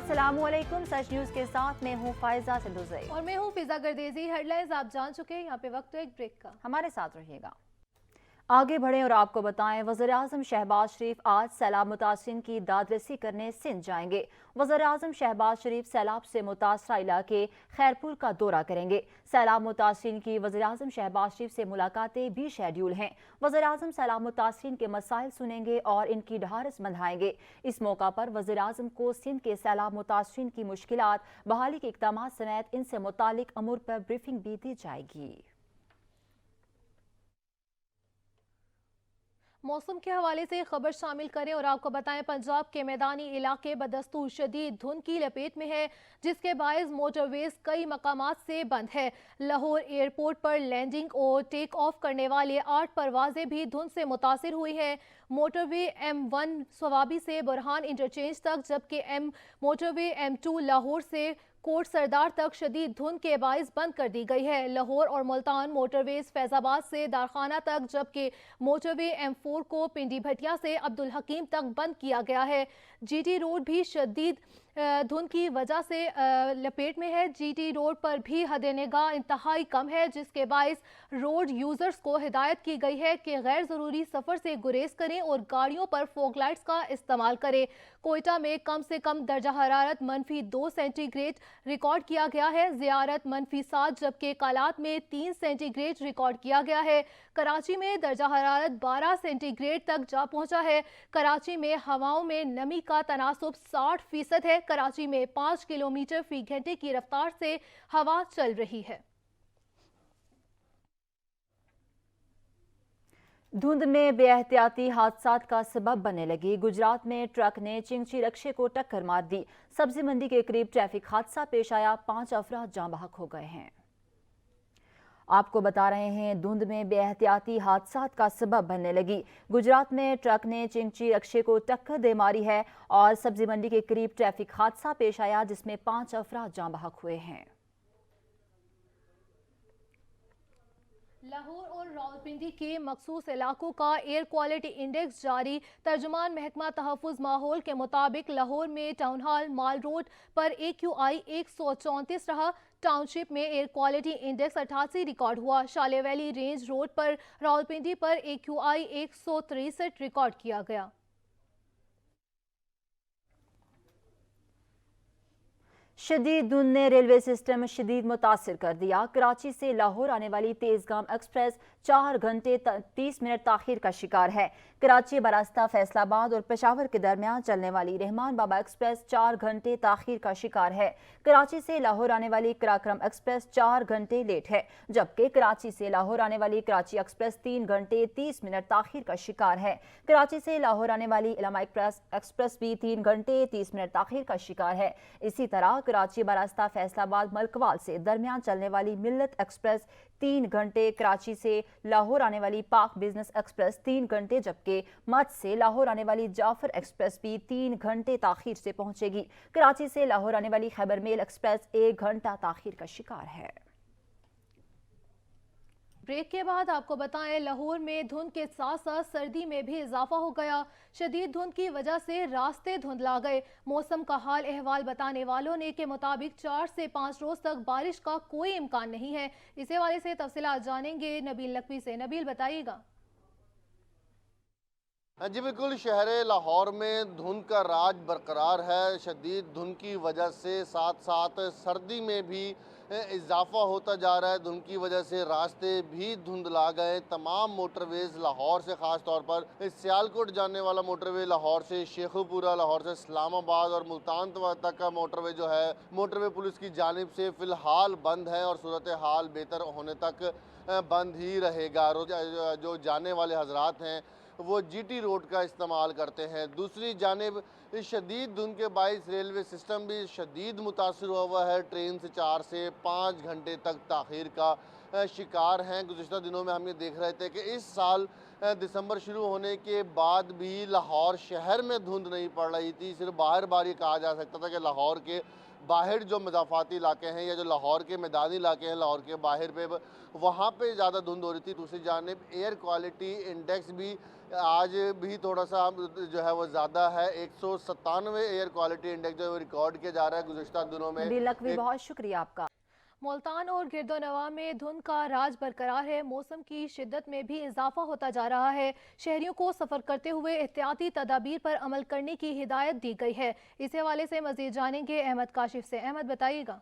अस्सलामुअलैकुम। सच न्यूज के साथ मैं हूँ फायजा सिंधुज़ई और मैं हूँ फिजा गर्देजी। हेडलाइंस आप जान चुके हैं, यहाँ पे वक्त तो एक ब्रेक का। हमारे साथ रहिएगा। आगे बढ़ें और आपको बताएं, वज़ीर-ए-आज़म शहबाज शरीफ आज सैलाब मुतासिरीन की दादरसी करने सिंध जाएंगे। वज़ीर-ए-आज़म शहबाज शरीफ सैलाब से मुतासरा इलाके खैरपुर का दौरा करेंगे। सैलाब मुतासिरीन की वज़ीर-ए-आज़म शहबाज शरीफ से मुलाकातें भी शेड्यूल हैं। वज़ीर-ए-आज़म सैलाब मुतासिरीन के मसाइल सुनेंगे और इनकी ढारस बंधाएंगे। इस मौका पर वज़ीर-ए-आज़म को सिंध के सैलाब मुतासिरीन की मुश्किलात, बहाली के इक़दामात समेत इनसे मुतालिक अमूर पर ब्रीफिंग भी दी जाएगी। मौसम के हवाले से खबर शामिल करें और आपको बताएं, पंजाब के मैदानी इलाके बदस्तूर शदीद धुंध की लपेट में है, जिसके बायस मोटरवेज कई मकामात से बंद है। लाहौर एयरपोर्ट पर लैंडिंग और टेक ऑफ करने वाले 8 परवाजें भी धुंध से मुतासिर हुई हैं। मोटरवे M1 सवाबी से बुरहान इंटरचेंज तक, जबकि मोटरवे M2 लाहौर से कोट सरदार तक शदीद धुंध के बायस बंद कर दी गई है। लाहौर और मुल्तान मोटरवेज फैजाबाद से दारखाना तक, जबकि मोटरवे M4 को पिंडी भटिया से अब्दुल हकीम तक बंद किया गया है। GT रोड भी शदीद धुंध की वजह से लपेट में है। GT रोड पर भी हद निगाह इंतहाई कम है, जिसके बायस रोड यूजर्स को हिदायत की गई है कि गैर जरूरी सफर से गुरेज करें और गाड़ियों पर फॉग लाइट्स का इस्तेमाल करें। कोयटा में कम से कम दर्जा हरारत -2 सेंटीग्रेड रिकॉर्ड किया गया है। जियारत -7, जबकि कालात में 3 सेंटीग्रेड रिकॉर्ड किया गया है। कराची में दर्जा हरारत 12 सेंटीग्रेड तक जा पहुंचा है। कराची में हवाओं में नमी का तनासुब 60% है। कराची में 5 किलोमीटर फी घंटे की रफ्तार से हवा चल रही है। धुंध में बेएहतियाती हादसात का सबब बनने लगी। गुजरात में ट्रक ने चिंगची रक्शे को टक्कर मार दी। सब्जी मंडी के करीब ट्रैफिक हादसा पेश आया, 5 अफराद जाँ बहक हो गए हैं। आपको बता रहे हैं, धुंध में बेएहतियाती हादसात का सबब बनने लगी। गुजरात में ट्रक ने चिंगची रक्शे को टक्कर दे मारी है और सब्जी मंडी के करीब ट्रैफिक हादसा पेश आया, जिसमें 5 अफराद जाँ बहक हुए हैं। लाहौर और रावलपिंडी के मखसूस इलाकों का एयर क्वालिटी इंडेक्स जारी। तर्जुमान महकमा तहफ़्फ़ुज़ माहौल के मुताबिक लाहौर में टाउन हॉल माल रोड पर AQI 134 रहा। टाउनशिप में एयर क्वालिटी इंडेक्स 88 रिकॉर्ड हुआ। शाले वैली रेंज रोड पर रावलपिंडी पर AQI 163 रिकॉर्ड किया गया। शदीद धुंध ने रेलवे सिस्टम शदीद मुतासिर कर दिया। कराची से लाहौर आने वाली तेजगाम एक्सप्रेस 4 घंटे 30 मिनट ताखीर का शिकार है। कराची बरास्ता फैसलाबाद और पेशावर के दरमियान चलने वाली रहमान बाबा एक्सप्रेस 4 घंटे ताखीर का शिकार है। कराची से लाहौर आने वाली कराक्रम एक्सप्रेस 4 घंटे लेट है, जबकि कराची से लाहौर आने वाली कराची एक्सप्रेस 3 घंटे 30 मिनट ताखीर का शिकार है। कराची से लाहौर आने वाली इलामा एक्सप्रेस भी 3 घंटे 30 मिनट ताखीर का शिकार है। इसी तरह कराची बरास्ता फैसलाबाद मलकवाल से दरमियान चलने वाली मिल्लत एक्सप्रेस 3 घंटे, कराची से लाहौर आने वाली पाक बिजनेस एक्सप्रेस 3 घंटे, जबकि मत से लाहौर आने वाली जाफर एक्सप्रेस भी 3 घंटे ताखीर से पहुंचेगी। कराची से लाहौर आने वाली खैबर मेल एक्सप्रेस 1 घंटा ताखीर का शिकार है। ब्रेक के बाद आपको बताएं, लाहौर में धुंध के साथ साथ सर्दी में भी इजाफा हो गया। शदीद धुंध की वजह से रास्ते धुंधला गए। मौसम का हाल अहवाल बताने वालों ने के मुताबिक 4 से 5 रोज तक बारिश का कोई इम्कान नहीं है। इस हवाले से तफसीलात जानेंगे नबील नकवी से। नबील, बताइएगा। जी बिल्कुल, शहर लाहौर में धुंध का राज बरकरार है। शदीद धुंध की वजह से साथ साथ सर्दी में भी इजाफा होता जा रहा है। धुंध की वजह से रास्ते भी धुंधला गए। तमाम मोटरवेज लाहौर से, ख़ास तौर पर सियालकोट जाने वाला मोटरवे, लाहौर से शेखुपुरा, लाहौर से इस्लामाबाद और मुल्तान तक का मोटरवे जो है, मोटरवे पुलिस की जानिब से फ़िलहाल बंद है और सूरत हाल बेहतर होने तक बंद ही रहेगा। जो जाने वाले हजरात हैं वो GT रोड का इस्तेमाल करते हैं। दूसरी जानिब शदीद धुंध के बायस रेलवे सिस्टम भी शदीद मुतासर हुआ है। ट्रेन से 4 से 5 घंटे तक ताख़ीर का शिकार हैं। गुज़िश्ता दिनों में हम ये देख रहे थे कि इस साल दिसंबर शुरू होने के बाद भी लाहौर शहर में धुंध नहीं पड़ रही थी। सिर्फ बाहर ये कहा जा सकता था कि लाहौर के बाहर जो मज़ाफ़ाती इलाके हैं या जो लाहौर के मैदानी इलाके हैं, लाहौर के बाहर पे, वहाँ पे ज़्यादा धुंध हो रही थी। दूसरी जानिब एयर क्वालिटी इंडेक्स भी आज भी थोड़ा सा जो है वो ज़्यादा है। 197 एयर क्वालिटी इंडेक्स जो है वो रिकॉर्ड किया जा रहा है। गुज़िश्ता दिनों में बिलकवी, बहुत शुक्रिया आपका। मुल्तान और गिरदोनवा में धुंध का राज बरकरार है। मौसम की शिद्दत में भी इजाफा होता जा रहा है। शहरियों को सफर करते हुए एहतियाती तदाबीर पर अमल करने की हिदायत दी गई है। इस हवाले से मजीद जानेंगे अहमद काशिफ से। अहमद, बताइएगा।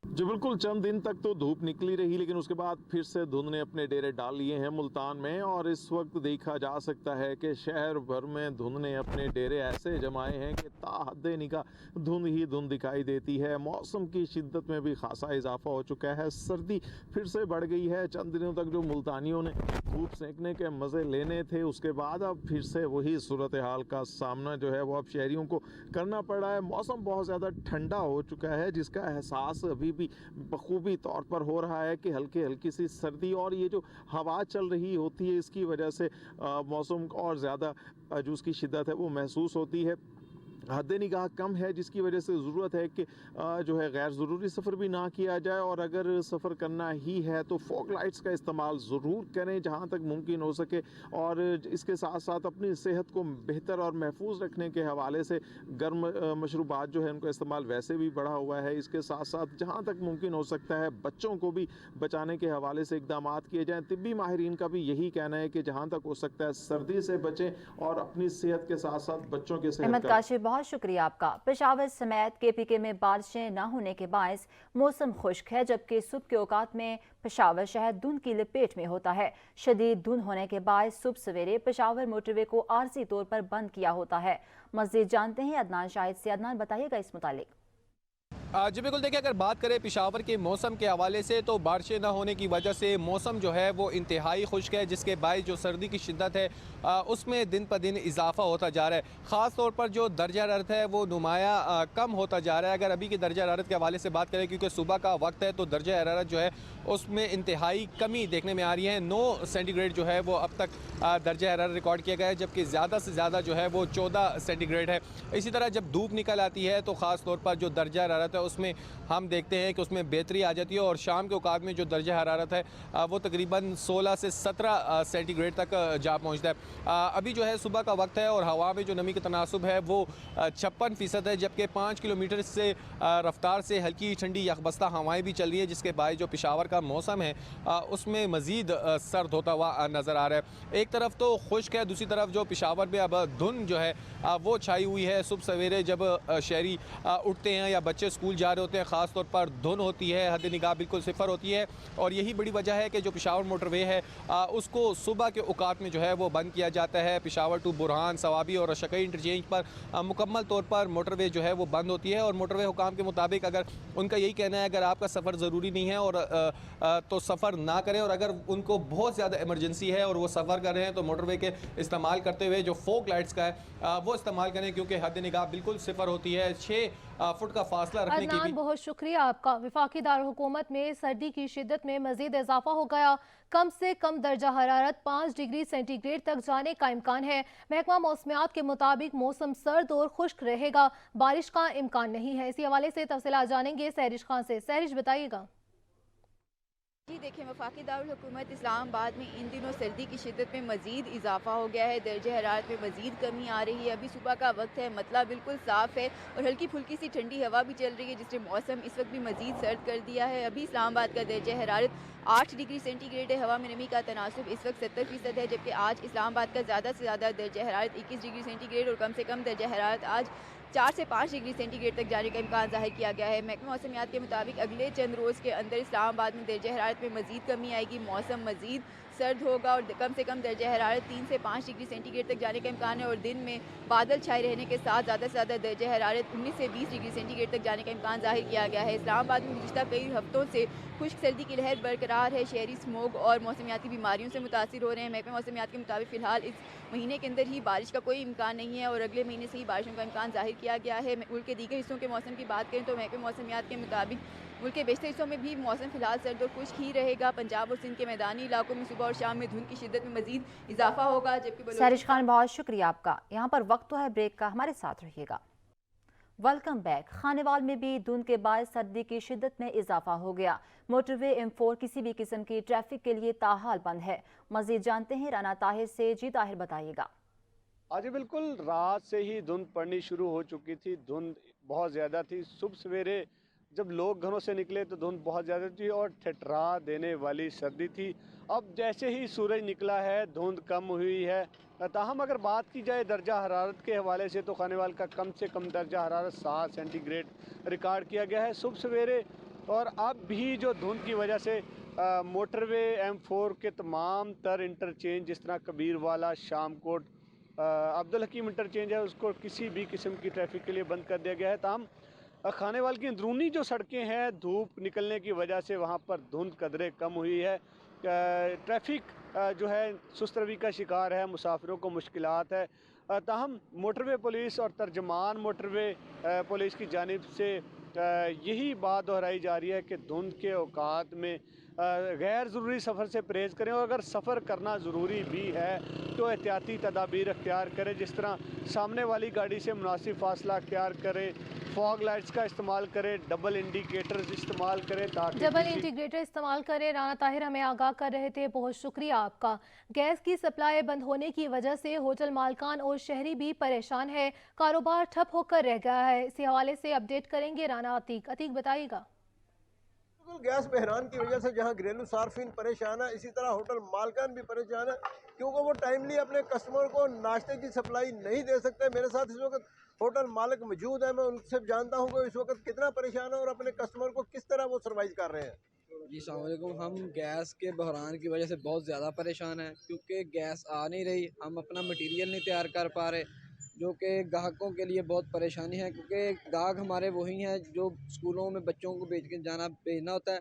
जी बिल्कुल, चंद दिन तक तो धूप निकली रही, लेकिन उसके बाद फिर से धुंध ने अपने डेरे डाल लिए हैं मुल्तान में। और इस वक्त देखा जा सकता है कि शहर भर में धुंध ने अपने डेरे ऐसे जमाए हैं कि ताहद्दे निगाह धुंध ही धुंध दिखाई देती है। मौसम की शिद्दत में भी खासा इजाफा हो चुका है। सर्दी फिर से बढ़ गई है। चंद दिनों तक जो मुल्तानियों ने धूप सेंकने के मज़े लेने थे, उसके बाद अब फिर से वही सूरत हाल का सामना जो है वो अब शहरियों को करना पड़ रहा है। मौसम बहुत ज़्यादा ठंडा हो चुका है, जिसका एहसास अभी भी बखूबी तौर पर हो रहा है कि हल्की हल्की सी सर्दी और ये जो हवा चल रही होती है, इसकी वजह से मौसम और ज़्यादा जो उसकी शिद्दत है वो महसूस होती है। हद निगाह कम है, जिसकी वजह से ज़रूरत है कि जो है गैर ज़रूरी सफ़र भी ना किया जाए। और अगर सफ़र करना ही है तो फॉग लाइट्स का इस्तेमाल ज़रूर करें जहाँ तक मुमकिन हो सके। और इसके साथ साथ अपनी सेहत को बेहतर और महफूज रखने के हवाले से गर्म मशरूबात जो है उनका इस्तेमाल वैसे भी बढ़ा हुआ है। इसके साथ साथ जहाँ तक मुमकिन हो सकता है बच्चों को भी बचाने के हवाले से इकदाम किए जाएँ। तिब्बी माहिरीन का भी यही कहना है कि जहाँ तक हो सकता है सर्दी से बचें और अपनी सेहत के साथ साथ बच्चों के सेहत का। बहुत शुक्रिया आपका। पेशावर समेत KPK में बारिशें न होने के बायस मौसम खुश्क है, जबकि सुबह के औकात में पेशावर शहर धुंध की लपेट में होता है। शदीद धुंध होने के बायस सुबह सवेरे पेशावर मोटरवे को आरजी तौर पर बंद किया होता है। मज़ीद जानते हैं अदनान शाहिद से। अदनान, बताइएगा इस मुतालिक। जी बिल्कुल, देखिए अगर बात करें पेशावर के मौसम के हवाले से तो बारिशें ना होने की वजह से मौसम जो है वो इंतहाई खुश्क है, जिसके बायस जो सर्दी की शिद्दत है उसमें दिन प दिन इजाफा होता जा रहा है। ख़ास तौर पर जो दर्जा हरारत है वो नुमाया कम होता जा रहा है। अगर अभी की दर्जा हरारत के हवाले से बात करें, क्योंकि सुबह का वक्त है, तो दर्जा हरारत जो है उसमें इंतहाई कमी देखने में आ रही है। 9 सेंटीग्रेड जो है वो अब तक दर्जा हरारत रिकॉर्ड किया गया है, जबकि ज़्यादा से ज़्यादा जो है वो 14 सेंटीग्रेड है। इसी तरह जब धूप निकल आती है तो ख़ास तौर पर जो दर्जा हरारत है उसमें हम देखते हैं कि उसमें बेहतरी आ जाती है। और शाम के औकात में जो दर्जा हरारत है वो तकरीबन 16 से 17 सेंटीग्रेड तक जा पहुँचता है। अभी जो है सुबह का वक्त है और हवा में जो नमी का तनासुब है वो 56% है, जबकि 5 किलोमीटर से रफ्तार से हल्की ठंडी यखबस्ता हवाएं भी चल रही है, जिसके बायस जो पेशावर का मौसम है उसमें मज़ीद सर्द होता हुआ नज़र आ रहा है। एक तरफ तो खुश्क है, दूसरी तरफ जो पेशावर में अब धुंध जो है वो छाई हुई है। सुबह सवेरे जब शहरी उठते हैं या बच्चे स्कूल जा रहे होते हैं, ख़ास तौर पर धुंध होती है, हद निगाह बिल्कुल सिफर होती है। और यही बड़ी वजह है कि जो पेशावर मोटरवे है उसको सुबह के औकात में जो है वो बंद किया जाता है। पेशावर टू बुरहान, सवाबी और रशकई इंटरचेंज पर मुकम्मल तौर पर मोटरवे जो है वो बंद होती है। और मोटरवे हुकाम के मुताबिक अगर उनका यही कहना है अगर आपका सफ़र ज़रूरी नहीं है और तो सफ़र ना करें, और अगर उनको बहुत ज़्यादा इमरजेंसी है और वो सफ़र कर रहे हैं तो मोटरवे के इस्तेमाल करते हुए जो फोक लाइट्स का है वो इस्तेमाल करें, क्योंकि हद निगाह बिल्कुल सिफर होती है। 6 फुट का फासला रखने की भी। बहुत शुक्रिया आपका। वफाकी दारुल हुकूमत में सर्दी की शिद्दत में मजीद इजाफा हो गया। कम से कम दर्जा हरारत 5 डिग्री सेंटीग्रेड तक जाने का इम्कान है। महकमा मौसमियात के मुताबिक मौसम सर्द और खुश्क रहेगा, बारिश का इम्कान नहीं है। इसी हवाले से तफसीलात जानेंगे सहरिश खान से। सहरिश, बताइएगा। जी देखिए, वफाकी दारुल हुकूमत इस्लामाबाद में इन दिनों सर्दी की शिद्दत में मज़ीद इजाफा हो गया है। दर्जे हरारत में मज़ीद कमी आ रही है। अभी सुबह का वक्त है, मतला बिल्कुल साफ़ है और हल्की फुल्की सी ठंडी हवा भी चल रही है, जिससे मौसम इस वक्त भी मज़ीद सर्द कर दिया है। अभी इस्लामाबाद का दर्जा हरारत 8 डिग्री सेंटीग्रेड है। हवा में नमी का तनासुब इस वक्त 70% है, जबकि आज इस्लामाबाद का ज़्यादा से ज़्यादा दर्जा हरारत 21 डिग्री सेंटीग्रेड और कम से कम दर्जा हरारत आज 4 से 5 डिग्री सेंटीग्रेड तक जाने का इम्कान ज़ाहिर किया गया है। महकमा मौसमियात के मुताबिक अगले चंद रोज़ के अंदर इस्लामाबाद में दर्जा हरारत में मज़ीद कमी आएगी, मौसम मज़ीद सर्द होगा और कम से कम दर्जा हरारत 3 से 5 डिग्री सेंटीग्रेड तक जाने का इम्कान है। और दिन में बादल छाए रहने के साथ ज़्यादा से ज़्यादा दर्जा हरारत 19 से 20 डिग्री सेंटीग्रेड तक जाने का इम्कान ज़ाहिर किया गया है। इस्लामाबाद में गुज़िश्ता कई हफ्तों से खुश्क सर्दी की लहर बरकरार है। शहरी स्मोग और मौसमियाती बीमारियों से मुतासिर हो रहे हैं। महकमा मौसमियात के मुताबिक फ़िलहाल इस महीने के अंदर ही बारिश का कोई इम्कान नहीं है और अगले महीने से ही बारिशों का इम्कान ज़ाहिर किया गया है। मुल्क के दीगर हिस्सों के मौसम की बात करें तो महकमा मौसमियात के मुताबिक मुल्क के बेशतर हिस्सों में भी मौसम फिलहाल सर्द और खुश्क ही रहेगा। पंजाब और सिंध के मैदानी इलाकों में सुबह और शाम में धुंध की शिद्दत में मजीद इजाफा होगा, जबकि सहरिश खान, बहुत शुक्रिया आपका। यहाँ पर वक्त तो है ब्रेक का, हमारे साथ रहिएगा। Welcome back. खानेवाल में भी धुंध के बाद सर्दी की शिद्दत में इजाफा हो गया। मोटरवे M4 किसी भी किस्म की ट्रैफिक के लिए ताहाल बंद है। मजीद जानते हैं राना ताहिर से। जी ताहिर बताइएगा। आज बिल्कुल रात से ही धुंध पड़नी शुरू हो चुकी थी। धुंध बहुत ज़्यादा थी। सुबह सवेरे जब लोग घरों से निकले तो धुंध बहुत ज़्यादा थी और ठिठुरा देने वाली सर्दी थी। अब जैसे ही सूरज निकला है धुंध कम हुई है। ताहम अगर बात की जाए दर्जा हरारत के हवाले से तो खानेवाल का कम से कम दर्जा हरारत 7 सेंटीग्रेड रिकॉर्ड किया गया है सुबह सवेरे। और अब भी जो धुंध की वजह से मोटरवे M4 के तमाम तर इंटरचेंज जिस तरह कबीरवाला, शामकोट, अब्दुल हकीम इंटरचेंज है उसको किसी भी किस्म की ट्रैफिक के लिए बंद कर दिया गया है। ताहम खानेवाल की अंदरूनी जो सड़कें हैं धूप निकलने की वजह से वहाँ पर धुंध कदरे कम हुई है। ट्रैफिक जो है सुस्त रवि का शिकार है, मुसाफिरों को मुश्किलात है। ताहम मोटरवे पुलिस और तर्जमान मोटरवे पुलिस की जानिब से यही बात दोहराई जा रही है कि धुंध के औकात में गैर ज़रूरी सफ़र से परहेज़ करें और अगर सफ़र करना ज़रूरी भी है तो एहतियाती तदाबीर अख्तियार करें। जिस तरह सामने वाली गाड़ी से मुनासिब फासला अख्तियार करें, फॉग लाइट्स का इस्तेमाल करें, डबल इंडिकेटर्स इस्तेमाल करें ताकि डबल इंटीग्रेटर इस्तेमाल करें। राना ताहिर हमें आगाह कर रहे थे, बहुत शुक्रिया आपका। गैस की सप्लाई बंद होने की वजह से होटल मालकान और शहरी भी परेशान है। कारोबार ठप होकर रह गया है। इसी हवाले से अपडेट करेंगे राना अतीक बताइएगा। गैस बहरान की वजह से जहां घरेलू सार्फिन परेशान है, इसी तरह होटल मालकान भी परेशान है क्योंकि वो टाइमली अपने कस्टमर को नाश्ते की सप्लाई नहीं दे सकते। मेरे साथ इस वक्त होटल मालिक मौजूद है, मैं उनसे जानता हूं कि इस वक्त कितना परेशान है और अपने कस्टमर को किस तरह वो सर्वाइव कर रहे हैं। जी सलामुअलैकुम। हम गैस के बहरान की वजह से बहुत ज़्यादा परेशान हैं क्योंकि गैस आ नहीं रही, हम अपना मटेरियल नहीं तैयार कर पा रहे, जो कि ग्राहकों के लिए बहुत परेशानी है क्योंकि ग्राहक हमारे वही हैं जो स्कूलों में बच्चों को भेजना होता है,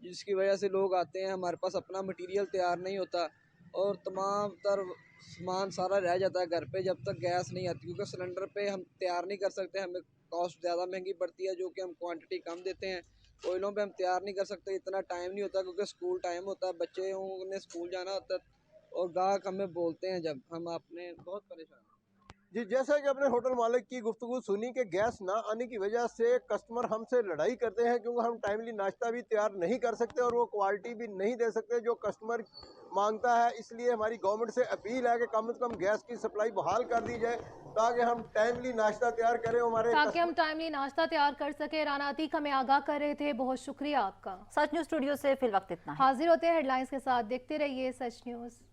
जिसकी वजह से लोग आते हैं, हमारे पास अपना मटेरियल तैयार नहीं होता और तमाम तर सामान सारा रह जाता है घर पे जब तक गैस नहीं आती, क्योंकि सिलेंडर पे हम तैयार नहीं कर सकते, हमें कॉस्ट ज़्यादा महंगी पड़ती है जो कि हम क्वांटिटी कम देते हैं। कोयलों पे हम तैयार नहीं कर सकते, इतना टाइम नहीं होता क्योंकि स्कूल टाइम होता है, बच्चों ने स्कूल जाना होता है और ग्राहक हमें बोलते हैं जब हम अपने बहुत परेशान हैं। जी, जैसा कि अपने होटल मालिक की गुफ्तगू सुनी कि गैस ना आने की वजह से कस्टमर हमसे लड़ाई करते हैं क्योंकि हम टाइमली नाश्ता भी तैयार नहीं कर सकते और वो क्वालिटी भी नहीं दे सकते जो कस्टमर मांगता है। इसलिए हमारी गवर्नमेंट से अपील है कि कम से कम गैस की सप्लाई बहाल कर दी जाए ताकि हम टाइमली नाश्ता तैयार करें, हम टाइमली नाश्ता तैयार कर सके। राना अतीक हमें आगाह कर रहे थे, बहुत शुक्रिया आपका। सच न्यूज़ स्टूडियो से फिल वक्त इतना ही। हाजिर होते हैं हेडलाइंस के साथ, देखते रहिए सच न्यूज़।